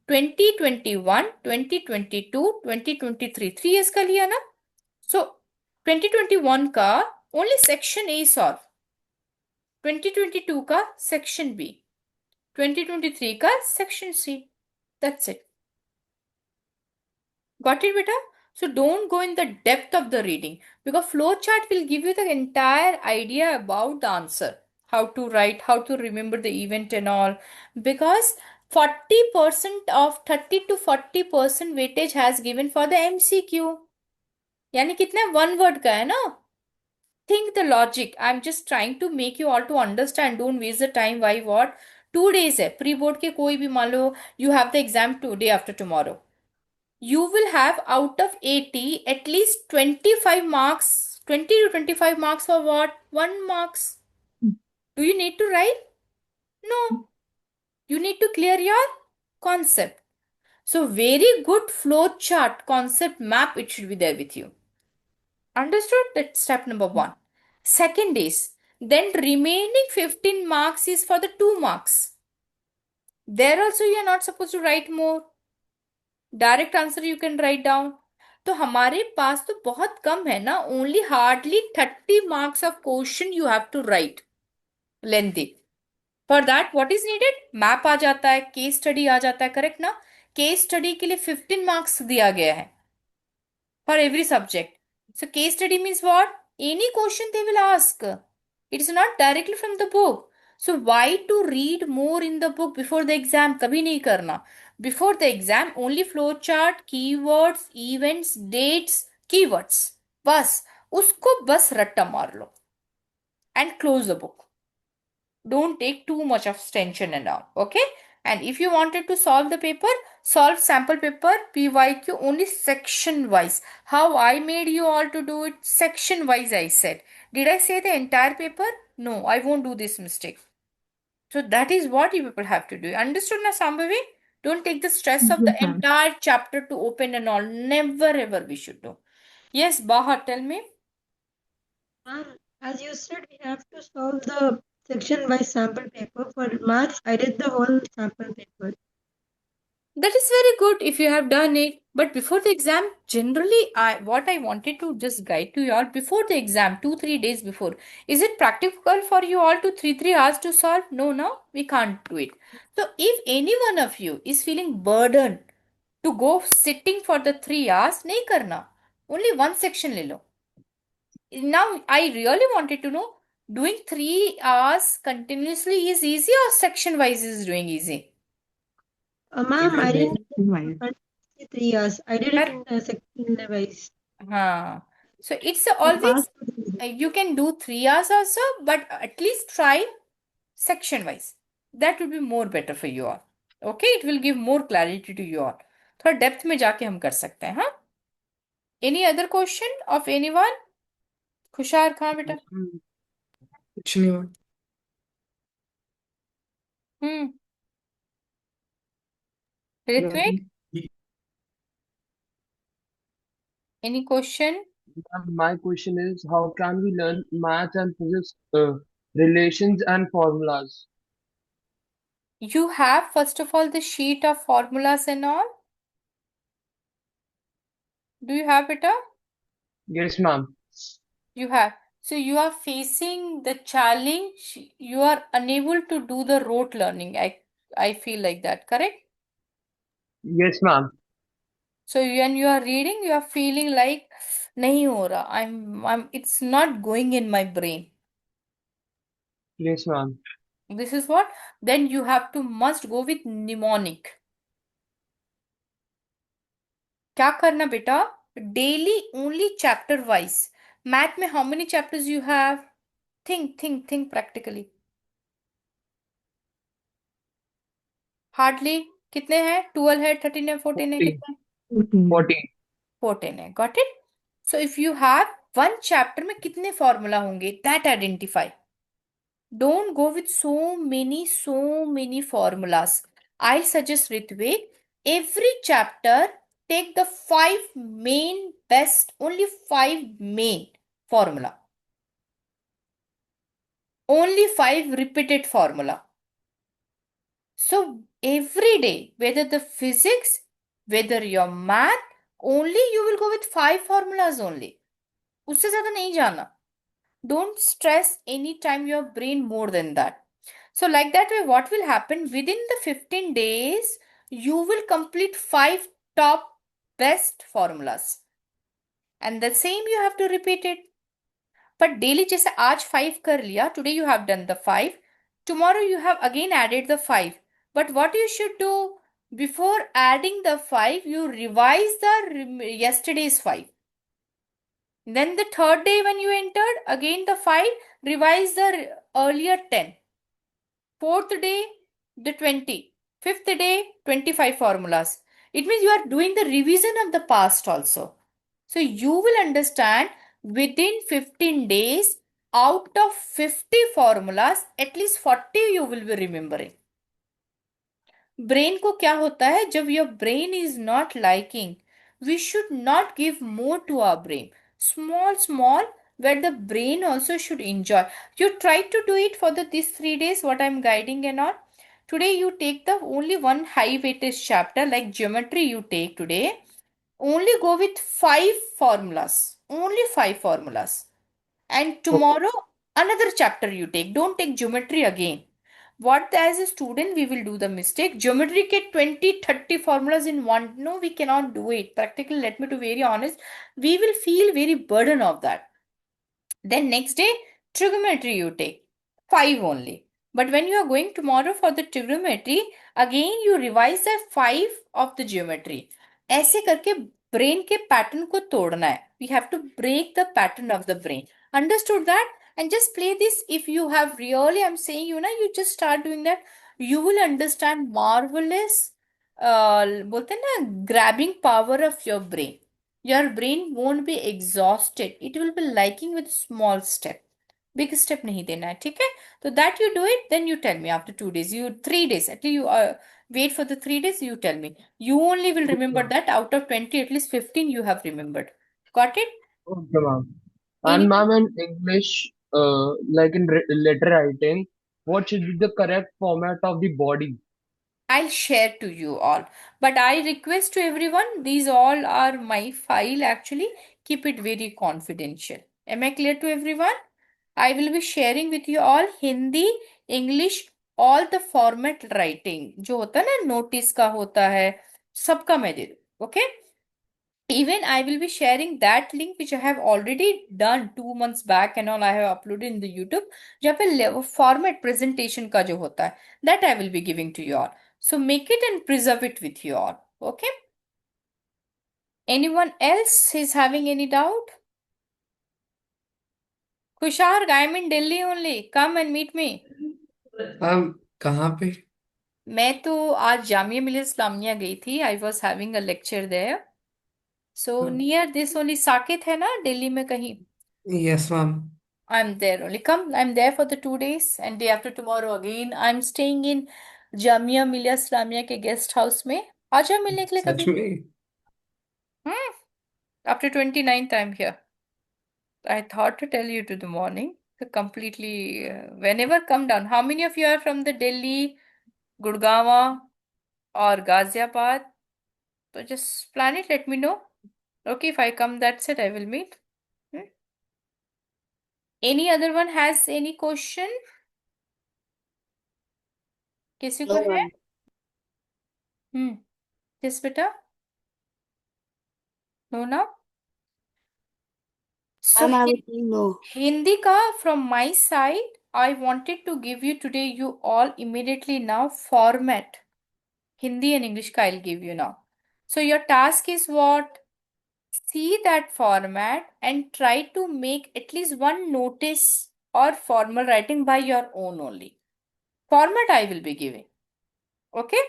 B: 2021, 2022, 2023, 3 years का लिया ना? So 2021 का only section A solve. 2022 का section B. 2023 का section C. That's it. Got it, beta? So don't go in the depth of the reading because flowchart will give you the entire idea about the answer, how to write, how to remember the event and all. Because 40% of 30 to 40% weightage has given for the MCQ. यानी कितना 1 word का है ना? Think the logic. I'm just trying to make you all to understand. Don't waste the time. Why what? 2 days है. Pre-board के कोई भी मान लो you have the exam today after tomorrow. You will have out of 80 at least 25 marks, 20 to 25 marks for what? 1 marks. Do you need to write? No. You need to clear your concept. So very good flow chart, concept map, it should be there with you. Understood? That's step number 1. Second is, then remaining 15 marks is for the 2 marks. There also you are not supposed to write more. Direct answer you can write down. तो हमारे पास तो बहुत कम है ना, only hardly 30 marks of question you have to write lengthy. For that what is needed? Map आ जाता है, केस स्टडी आ जाता है, करेक्ट ना? केस स्टडी के लिए 15 मार्क्स दिया गया है for every subject. So case study means what? Any question they will ask. It is not directly from the book. So why to read more in the book before the exam? कभी नहीं करना. Before the exam, only flowchart, keywords, events, dates, keywords. बस उसको बस रट्टा मार लो and close the book. Don't take too much of tension and all. Okay? And if you wanted to solve the paper, solve sample paper PYQ only section wise. How I made you all to do it section wise, I said. Did I say the entire paper? No, I won't do this mistake. So that is what you people have to do. Understood na, Sambhavi? Don't take the stress of the
F: Yes, ma'am.
B: entire chapter to open and all. Never ever we should do. Yes, Bahar, tell me.
G: Ma'am, as you said, we have to solve the section-wise sample paper. For maths, I did the whole sample paper.
B: That is very good if you have done it. But before the exam, generally, what I wanted to just guide to you all before the exam, 2-3 days before, is it practical for you all to 3 hours to solve? No, we can't do it. So if any one of you is feeling burdened to go sitting for the 3 hours, nahi karna. Only one section le lo. Now I really wanted to know, doing 3 hours continuously is easy or section wise is doing easy?
G: Ma'am, I didn't
F: Right.
G: do 3 years. I did it in section-wise.
B: So it's always you can do 3 hours also, but at least try section wise. That would be more better for you all. Okay, it will give more clarity to you all. थोड़ा depth में जाके हम कर सकते हैं. हाँ, any other question of anyone? Khushar Khan बेटा.
I: कुछ नहीं हुआ.
B: Ritwik, any question?
H: My question is, how can we learn math and physics relations and formulas?
B: You have first of all the sheet of formulas and all. Do you have it?
H: Yes, ma'am.
B: You have. So you are facing the challenge. You are unable to do the rote learning. I feel like that, correct?
H: Yes, ma'am.
B: So when you are reading, you are feeling like nahi ho raha. It's not going in my brain.
H: Yes, ma'am.
B: This is what? Then you have to must go with mnemonic. क्या करना बेटा? Daily only chapter wise. Math में how many chapters you have? Think practically. Hardly कितने हैं? 12 है, 13 है, 14 है,
H: 14.
B: कितने हैं?
H: 14.
B: 14 है. Got it? So if you have one chapter में कितने formula होंगे? That identify. Don't go with so many formulas. I suggest Ritvik, every chapter take the 5 main best, only 5 main formula. Only 5 repeated formula. So every day, whether the physics, whether your math, only you will go with 5 formulas only. उससे ज़्यादा नहीं जाना. Don't stress anytime your brain more than that. So like that way, what will happen within the 15 days, you will complete 5 top best formulas. And the same you have to repeat it. But daily जैसे आज 5 कर लिया, today you have done the 5. Tomorrow you have again added the 5. But what you should do, before adding the 5, you revise the yesterday's 5. Then the third day when you entered, again the 5, revise the earlier 10. Fourth day, the 20. Fifth day, 25 formulas. It means you are doing the revision of the past also. So you will understand within 15 days, out of 50 formulas, at least 40 you will be remembering. Brain को क्या होता है जब your brain is not liking, we should not give more to our brain. Small, where the brain also should enjoy. You try to do it for these 3 days, what I'm guiding and all. Today you take the only one high weightage chapter like geometry you take today. Only go with 5 formulas. Only 5 formulas. And tomorrow another chapter you take. Don't take geometry again. What as a student we will do the mistake. Geometry get 20-30 formulas in one. No, we cannot do it. Practically, let me be very honest. We will feel very burden of that. Then next day, trigonometry you take. 5 only. But when you are going tomorrow for the trigonometry, again you revise the 5 of the geometry. ऐसे करके brain के pattern को तोड़ना है. We have to break the pattern of the brain. Understood that? And just play this. If you have really, I'm saying, you just start doing that. You will understand marvelous, बोलते हैं ना, grabbing power of your brain. Your brain won't be exhausted. It will be liking with small step. Big step नहीं देना है, ठीक है? So that you do it, then you tell me after 2 days, 3 days, at least you wait for the 3 days, you tell me. You only will remember that out of 20, at least 15 you have remembered. Got it?
H: Okay, ma'am. And ma'am, in English, like in letter writing, what should be the correct format of the body?
B: I'll share to you all. But I request to everyone, these all are my file actually. Keep it very confidential. Am I clear to everyone? I will be sharing with you all Hindi, English, all the format writing. जो होता है ना notice का होता है, सबका मैं दे दूँ. Okay? Even I will be sharing that link which I have already done 2 months back and all I have uploaded in the YouTube. जहाँ पे format presentation का जो होता है, that I will be giving to you all. So make it and preserve it with you all. Okay? Anyone else is having any doubt? Kushar, I'm in Delhi only. Come and meet me.
I: कहाँ पे?
B: मैं तो आज जामिया मिलिया इस्लामिया गई थी. I was having a lecture there. So near this only Saket है ना दिल्ली में कहीं.
I: Yes, ma'am.
B: I'm there only. Come, I'm there for the 2 days and day after tomorrow again. I'm staying in Jamia Millia Islamia के गेस्ट हाउस में. आजा मिलने के लिए
I: सच
B: कभी.
I: में?
B: After 29th I'm here. I thought to tell you to the morning. So completely, whenever come down. How many of you are from the Delhi, Gurgaon or Ghaziabad? So just plan it, let me know. Okay, if I come, that's it, I will meet. Any other one has any question? किसी को
E: No,
B: है?
E: ma'am.
B: Yes, बेटा? No, now? So
E: Ma'am, I was saying no.
B: Hindi ka from my side, I wanted to give you today, you all immediately now format. Hindi and English ka I'll give you now. So your task is what? See that format and try to make at least one notice or formal writing by your own only. Format I will be giving. Okay?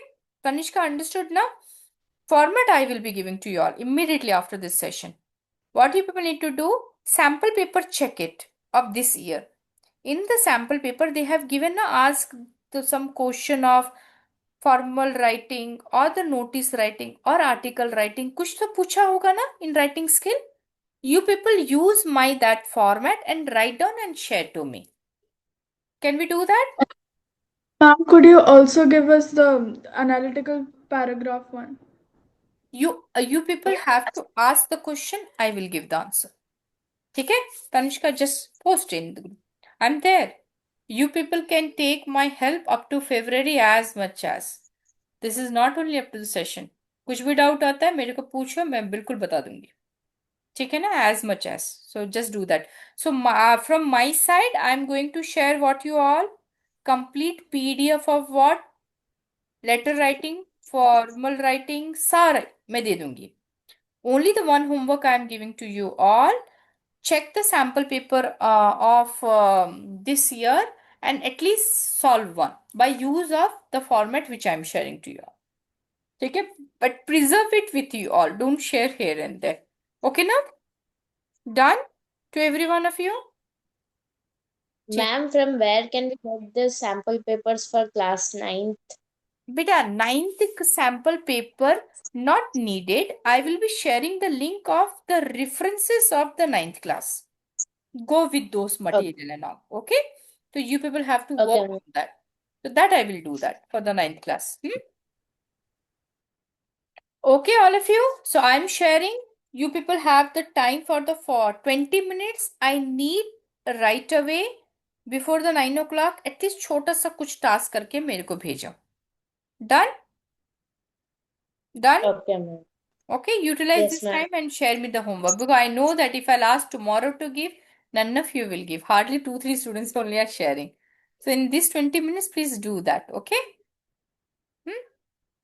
B: Tanishka understood now? Format I will be giving to you all immediately after this session. What you people need to do? Sample paper check it of this year. In the sample paper, they have given ask some question of formal writing or the notice writing or article writing. कुछ तो पूछा होगा ना in writing skill. You people use my that format and write down and share to me. Can we do that?
D: Ma'am, could you also give us the analytical paragraph one?
B: You people have to ask the question. I will give the answer. ठीक है? Tanishka, just post in the group. I'm there. You people can take my help up to February as much as. This is not only up to the session. कुछ भी doubt आता है मेरे को पूछो, मैं बिल्कुल बता दूंगी. ठीक है ना? As much as. So just do that. So from my side, I'm going to share what you all complete PDF of what letter writing, formal writing, सारा मैं दे दूंगी. Only the one homework I am giving to you all. Check the sample paper of this year and at least solve one by use of the format which I am sharing to you all. Okay, but preserve it with you all. Don't share here and there. Okay, now done to every one of you.
A: Ma'am, from where can we get the sample papers for class 9th?
B: Beta, 9th sample paper not needed. I will be sharing the link of the references of the 9th class. Go with those material and all. Okay, so you people have to
A: Okay,
B: work
A: ma'am.
B: on that. So that I will do that for the 9th class. Okay, all of you. So I'm sharing. You people have the time for 20 minutes. I need right away before the 9 o'clock at least छोटा सा कुछ task करके मेरे को भेजो. Done? Done?
A: Okay, ma'am.
B: Okay, utilize
A: Yes,
B: this
A: ma'am.
B: time and share me the homework because I know that if I'll ask tomorrow to give, none of you will give. Hardly 2-3 students only are sharing. So in these 20 minutes, please do that. Okay?